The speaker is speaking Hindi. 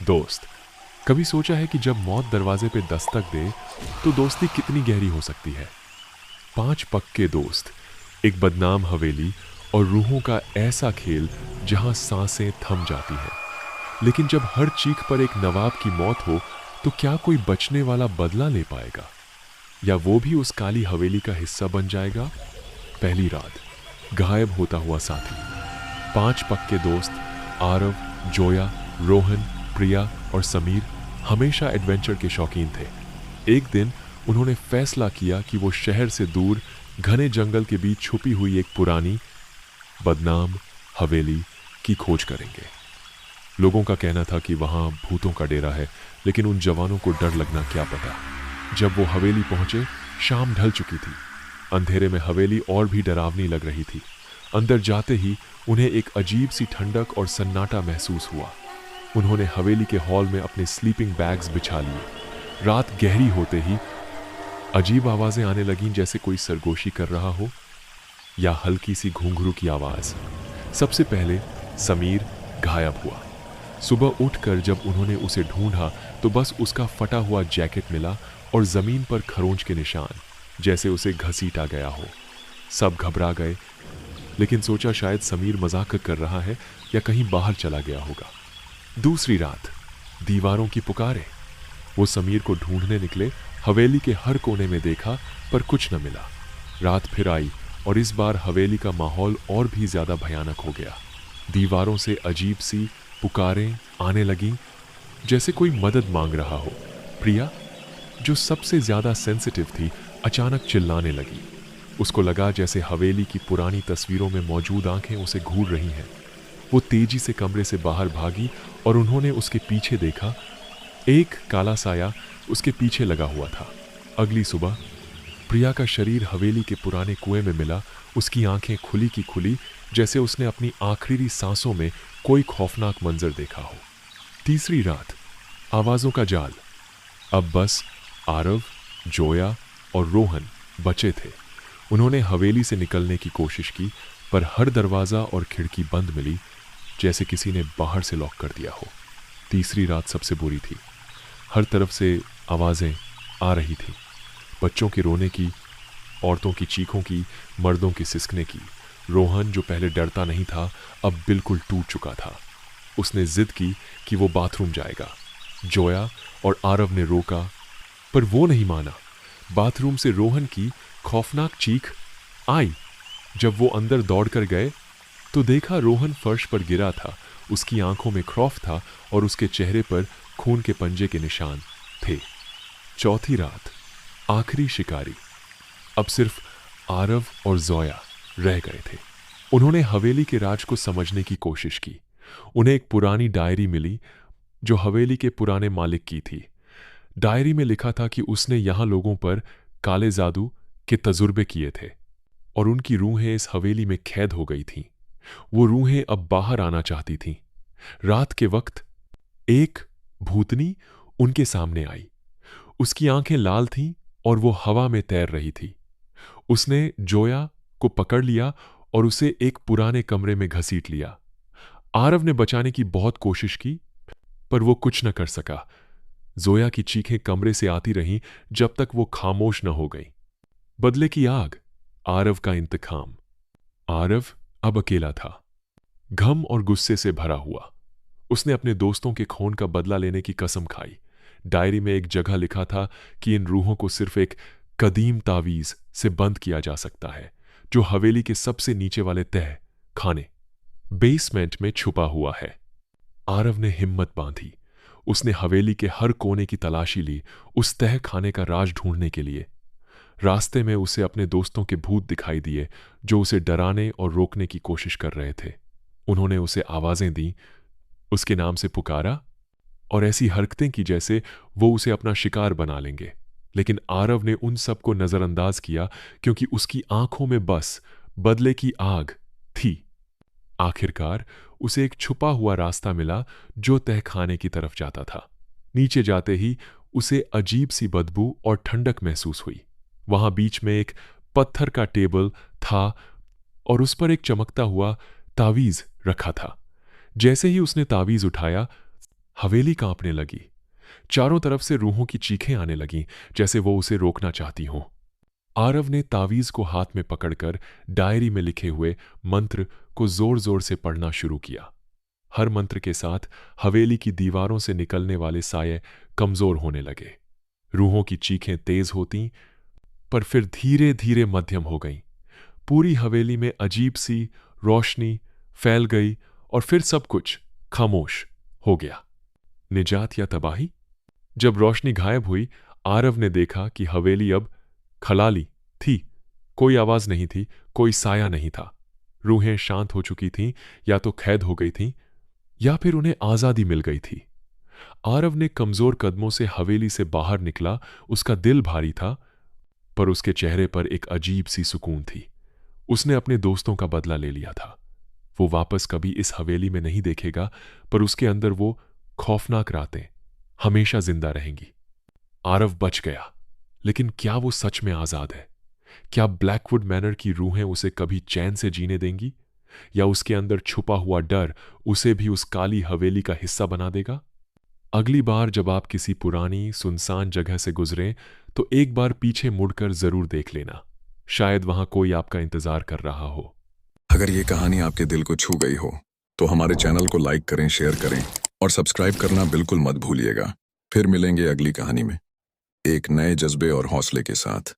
दोस्त। कभी सोचा है कि जब मौत दरवाजे पे दस्तक दे तो दोस्ती कितनी गहरी हो सकती है। 5 पक्के दोस्त, एक बदनाम हवेली और रूहों का ऐसा खेल जहां सांसें थम जाती हैं। लेकिन जब हर चीख पर एक नवाब की मौत हो तो क्या कोई बचने वाला बदला ले पाएगा, या वो भी उस काली हवेली का हिस्सा बन जाएगा। पहली रात, गायब होता हुआ साथी। 5 पक्के दोस्त आरव, जोया, रोहन, प्रिया और समीर हमेशा एडवेंचर के शौकीन थे। एक दिन उन्होंने फैसला किया कि वो शहर से दूर घने जंगल के बीच छुपी हुई एक पुरानी बदनाम हवेली की खोज करेंगे। लोगों का कहना था कि वहां भूतों का डेरा है, लेकिन उन जवानों को डर लगना क्या पता। जब वो हवेली पहुंचे, शाम ढल चुकी थी। अंधेरे में हवेली और भी डरावनी लग रही थी। अंदर जाते ही उन्हें एक अजीब सी ठंडक और सन्नाटा महसूस हुआ। उन्होंने हवेली के हॉल में अपने स्लीपिंग बैग्स बिछा लिए। रात गहरी होते ही अजीब आवाजें आने लगीं, जैसे कोई सरगोशी कर रहा हो या हल्की सी घुंघरू की आवाज। सबसे पहले समीर गायब हुआ। सुबह उठकर जब उन्होंने उसे ढूंढा तो बस उसका फटा हुआ जैकेट मिला और जमीन पर खरोंच के निशान, जैसे उसे घसीटा गया हो। सब घबरा गए, लेकिन सोचा शायद समीर मजाक कर रहा है या कहीं बाहर चला गया होगा। दूसरी रात, दीवारों की पुकारे। वो समीर को ढूंढने निकले। हवेली के हर कोने में देखा पर कुछ न मिला। रात फिर आई और इस बार हवेली का माहौल और भी ज्यादा भयानक हो गया। दीवारों से अजीब सी पुकारें आने लगीं, जैसे कोई मदद मांग रहा हो। प्रिया, जो सबसे ज्यादा सेंसिटिव थी, अचानक चिल्लाने लगी। उसको लगा जैसे हवेली की पुरानी तस्वीरों में मौजूद आंखें उसे घूर रही हैं। वो तेजी से कमरे से बाहर भागी और उन्होंने उसके पीछे देखा। एक काला साया उसके पीछे लगा हुआ था। अगली सुबह प्रिया का शरीर हवेली के पुराने कुएं में मिला। उसकी आंखें खुली की खुली, जैसे उसने अपनी आखिरी सांसों में कोई खौफनाक मंजर देखा हो। तीसरी रात, आवाजों का जाल। अब बस आरव, जोया और रोहन बचे थे। उन्होंने हवेली से निकलने की कोशिश की, पर हर दरवाजा और खिड़की बंद मिली, जैसे किसी ने बाहर से लॉक कर दिया हो। तीसरी रात सबसे बुरी थी। हर तरफ से आवाजें आ रही थी, बच्चों के रोने की, औरतों की चीखों की, मर्दों के सिसकने की। रोहन, जो पहले डरता नहीं था, अब बिल्कुल टूट चुका था। उसने जिद की कि वो बाथरूम जाएगा। जोया और आरव ने रोका, पर वो नहीं माना। बाथरूम से रोहन की खौफनाक चीख आई। जब वो अंदर दौड़कर गए तो देखा रोहन फर्श पर गिरा था। उसकी आंखों में खौफ था और उसके चेहरे पर खून के पंजे के निशान थे। चौथी रात, आखिरी शिकारी। अब सिर्फ आरव और जोया रह गए थे। उन्होंने हवेली के राज को समझने की कोशिश की। उन्हें एक पुरानी डायरी मिली जो हवेली के पुराने मालिक की थी। डायरी में लिखा था कि उसने यहां लोगों पर काले जादू के तजुर्बे किए थे और उनकी रूहें इस हवेली में कैद हो गई थीं। वो रूहें अब बाहर आना चाहती थीं। रात के वक्त एक भूतनी उनके सामने आई। उसकी आंखें लाल थीं और वो हवा में तैर रही थी। उसने जोया को पकड़ लिया और उसे एक पुराने कमरे में घसीट लिया। आरव ने बचाने की बहुत कोशिश की, पर वो कुछ न कर सका। जोया की चीखें कमरे से आती रहीं जब तक वो खामोश न हो गई। बदले की आग, आरव का इंतकाम। आरव अब अकेला था, गम और गुस्से से भरा हुआ। उसने अपने दोस्तों के खून का बदला लेने की कसम खाई। डायरी में एक जगह लिखा था कि इन रूहों को सिर्फ एक कदीम तावीज से बंद किया जा सकता है, जो हवेली के सबसे नीचे वाले तह खाने बेसमेंट में छुपा हुआ है। आरव ने हिम्मत बांधी। उसने हवेली के हर कोने की तलाशी ली, उस तह खाने का राज ढूंढने के लिए। रास्ते में उसे अपने दोस्तों के भूत दिखाई दिए, जो उसे डराने और रोकने की कोशिश कर रहे थे। उन्होंने उसे आवाजें दी, उसके नाम से पुकारा और ऐसी हरकतें की जैसे वो उसे अपना शिकार बना लेंगे। लेकिन आरव ने उन सबको नजरअंदाज किया, क्योंकि उसकी आंखों में बस बदले की आग थी। आखिरकार उसे एक छुपा हुआ रास्ता मिला जो तहखाने की तरफ जाता था। नीचे जाते ही उसे अजीब सी बदबू और ठंडक महसूस हुई। वहां बीच में एक पत्थर का टेबल था और उस पर एक चमकता हुआ तावीज रखा था। जैसे ही उसने तावीज उठाया, हवेली कांपने लगी। चारों तरफ से रूहों की चीखें आने लगीं, जैसे वो उसे रोकना चाहती हों। आरव ने तावीज को हाथ में पकड़कर डायरी में लिखे हुए मंत्र को जोर जोर से पढ़ना शुरू किया। हर मंत्र के साथ हवेली की दीवारों से निकलने वाले साये कमजोर होने लगे। रूहों की चीखें तेज होती, पर फिर धीरे धीरे मध्यम हो गईं। पूरी हवेली में अजीब सी रोशनी फैल गई और फिर सब कुछ खामोश हो गया। निजात या तबाही? जब रोशनी गायब हुई, आरव ने देखा कि हवेली अब खलाली थी। कोई आवाज नहीं थी, कोई साया नहीं था। रूहें शांत हो चुकी थीं, या तो कैद हो गई थीं, या फिर उन्हें आजादी मिल गई थी। आरव ने कमजोर कदमों से हवेली से बाहर निकला। उसका दिल भारी था, पर उसके चेहरे पर एक अजीब सी सुकून थी। उसने अपने दोस्तों का बदला ले लिया था। वो वापस कभी इस हवेली में नहीं देखेगा, पर उसके अंदर वो खौफनाक रातें हमेशा जिंदा रहेंगी। आरव बच गया, लेकिन क्या वो सच में आजाद है? क्या ब्लैकवुड मैनर की रूहें उसे कभी चैन से जीने देंगी, या उसके अंदर छुपा हुआ डर उसे भी उस काली हवेली का हिस्सा बना देगा? अगली बार जब आप किसी पुरानी सुनसान जगह से गुजरें, तो एक बार पीछे मुड़कर जरूर देख लेना। शायद वहां कोई आपका इंतजार कर रहा हो। अगर ये कहानी आपके दिल को छू गई हो, तो हमारे चैनल को लाइक करें, शेयर करें और सब्सक्राइब करना बिल्कुल मत भूलिएगा। फिर मिलेंगे अगली कहानी में, एक नए जज्बे और हौसले के साथ।